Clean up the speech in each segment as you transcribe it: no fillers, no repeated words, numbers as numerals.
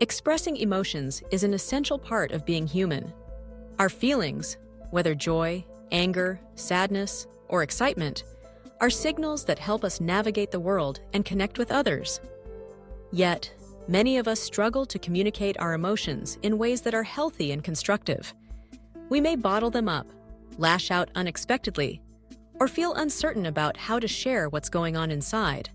Expressing emotions is an essential part of being human. Our feelings, whether joy, anger, sadness, or excitement, are signals that help us navigate the world and connect with others. Yet, many of us struggle to communicate our emotions in ways that are healthy and constructive. We may bottle them up, lash out unexpectedly, or feel uncertain about how to share what's going on inside.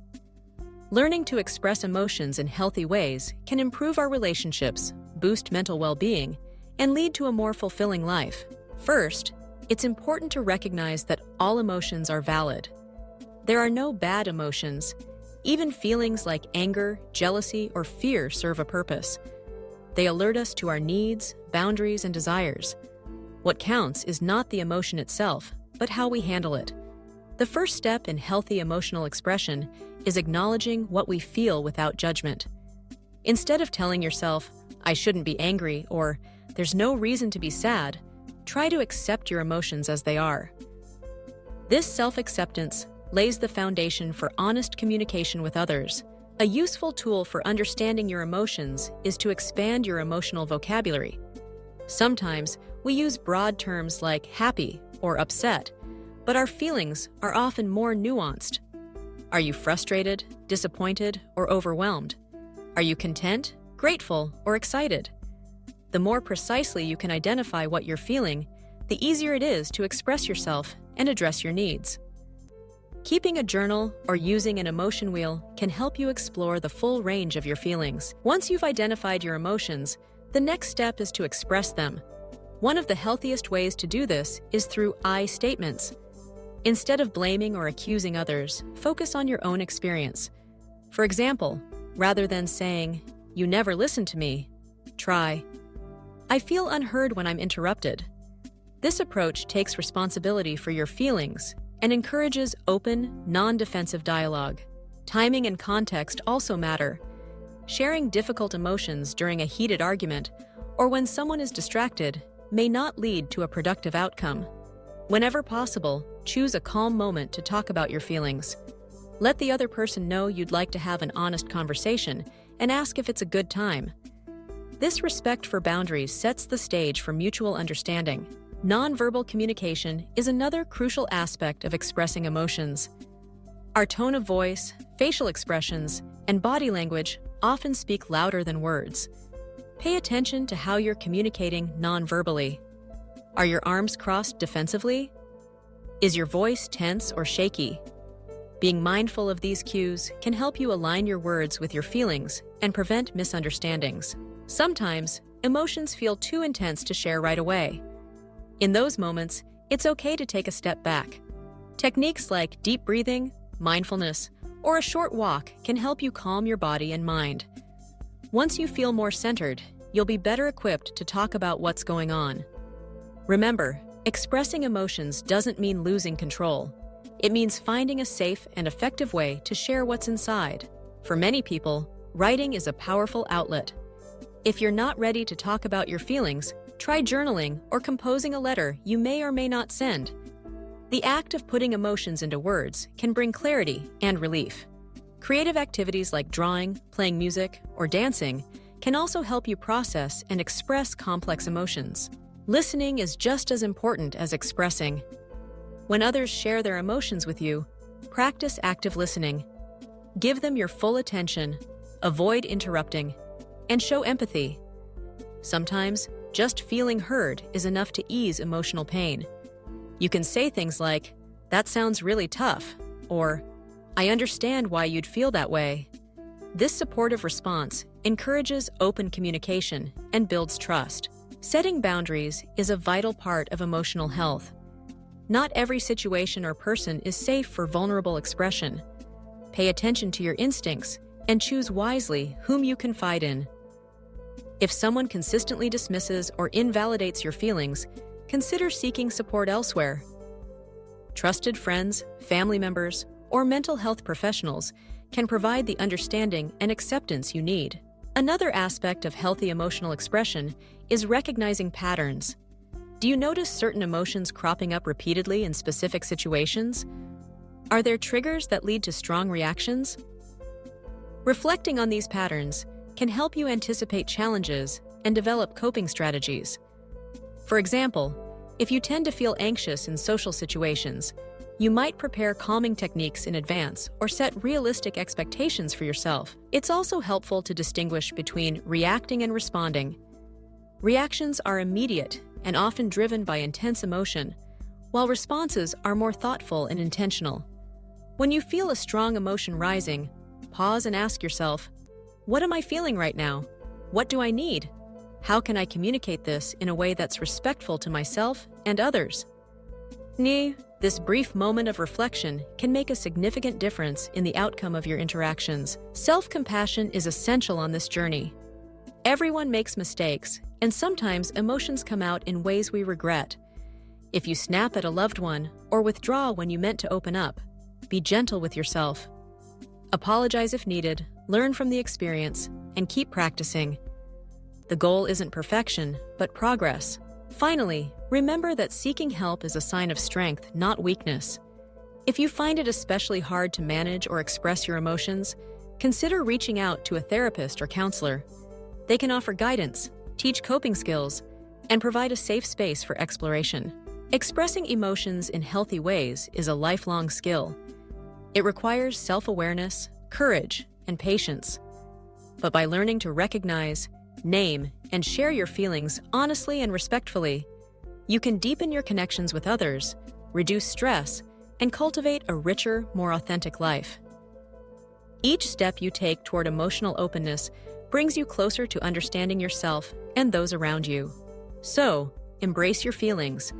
Learning to express emotions in healthy ways can improve our relationships, boost mental well-being, and lead to a more fulfilling life. First, it's important to recognize that all emotions are valid. There are no bad emotions. Even feelings like anger, jealousy, or fear serve a purpose. They alert us to our needs, boundaries, and desires. What counts is not the emotion itself, but how we handle it. The first step in healthy emotional expression is acknowledging what we feel without judgment. Instead of telling yourself, "I shouldn't be angry," or "there's no reason to be sad," try to accept your emotions as they are. This self-acceptance lays the foundation for honest communication with others. A useful tool for understanding your emotions is to expand your emotional vocabulary. Sometimes we use broad terms like happy or upset, but our feelings are often more nuanced. Are you frustrated, disappointed, or overwhelmed? Are you content, grateful, or excited? The more precisely you can identify what you're feeling, the easier it is to express yourself and address your needs. Keeping a journal or using an emotion wheel can help you explore the full range of your feelings. Once you've identified your emotions, the next step is to express them. One of the healthiest ways to do this is through I statements. Instead of blaming or accusing others, focus on your own experience. For example, rather than saying, "You never listen to me," try, "I feel unheard when I'm interrupted." This approach takes responsibility for your feelings and encourages open, non-defensive dialogue. Timing and context also matter. Sharing difficult emotions during a heated argument or when someone is distracted may not lead to a productive outcome. Whenever possible, choose a calm moment to talk about your feelings. Let the other person know you'd like to have an honest conversation and ask if it's a good time. This respect for boundaries sets the stage for mutual understanding. Nonverbal communication is another crucial aspect of expressing emotions. Our tone of voice, facial expressions, and body language often speak louder than words. Pay attention to how you're communicating nonverbally. Are your arms crossed defensively? Is your voice tense or shaky? Being mindful of these cues can help you align your words with your feelings and prevent misunderstandings. Sometimes, emotions feel too intense to share right away. In those moments, it's okay to take a step back. Techniques like deep breathing, mindfulness, or a short walk can help you calm your body and mind. Once you feel more centered, you'll be better equipped to talk about what's going on. Remember, expressing emotions doesn't mean losing control. It means finding a safe and effective way to share what's inside. For many people, writing is a powerful outlet. If you're not ready to talk about your feelings, try journaling or composing a letter you may or may not send. The act of putting emotions into words can bring clarity and relief. Creative activities like drawing, playing music, or dancing can also help you process and express complex emotions. Listening is just as important as expressing. When others share their emotions with you, practice active listening. Give them your full attention, avoid interrupting, and show empathy. Sometimes, just feeling heard is enough to ease emotional pain. You can say things like, "That sounds really tough," or "I understand why you'd feel that way." This supportive response encourages open communication and builds trust. Setting boundaries is a vital part of emotional health. Not every situation or person is safe for vulnerable expression. Pay attention to your instincts and choose wisely whom you confide in. If someone consistently dismisses or invalidates your feelings, consider seeking support elsewhere. Trusted friends, family members, or mental health professionals can provide the understanding and acceptance you need. Another aspect of healthy emotional expression is recognizing patterns. Do you notice certain emotions cropping up repeatedly in specific situations? Are there triggers that lead to strong reactions? Reflecting on these patterns can help you anticipate challenges and develop coping strategies. For example, if you tend to feel anxious in social situations, you might prepare calming techniques in advance or set realistic expectations for yourself. It's also helpful to distinguish between reacting and responding. Reactions are immediate and often driven by intense emotion, while responses are more thoughtful and intentional. When you feel a strong emotion rising, pause and ask yourself, what am I feeling right now? What do I need? How can I communicate this in a way that's respectful to myself and others? This brief moment of reflection can make a significant difference in the outcome of your interactions. Self-compassion is essential on this journey. Everyone makes mistakes, and sometimes emotions come out in ways we regret. If you snap at a loved one or withdraw when you meant to open up, be gentle with yourself. Apologize if needed, learn from the experience, and keep practicing. The goal isn't perfection, but progress. Finally, remember that seeking help is a sign of strength, not weakness. If you find it especially hard to manage or express your emotions, consider reaching out to a therapist or counselor. They can offer guidance, teach coping skills, and provide a safe space for exploration. Expressing emotions in healthy ways is a lifelong skill. It requires self-awareness, courage, and patience. But by learning to recognize, name, and share your feelings honestly and respectfully, you can deepen your connections with others, reduce stress, and cultivate a richer, more authentic life. Each step you take toward emotional openness brings you closer to understanding yourself and those around you. So, embrace your feelings,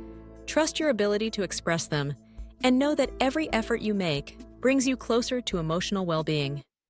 trust your ability to express them, and know that every effort you make brings you closer to emotional well-being.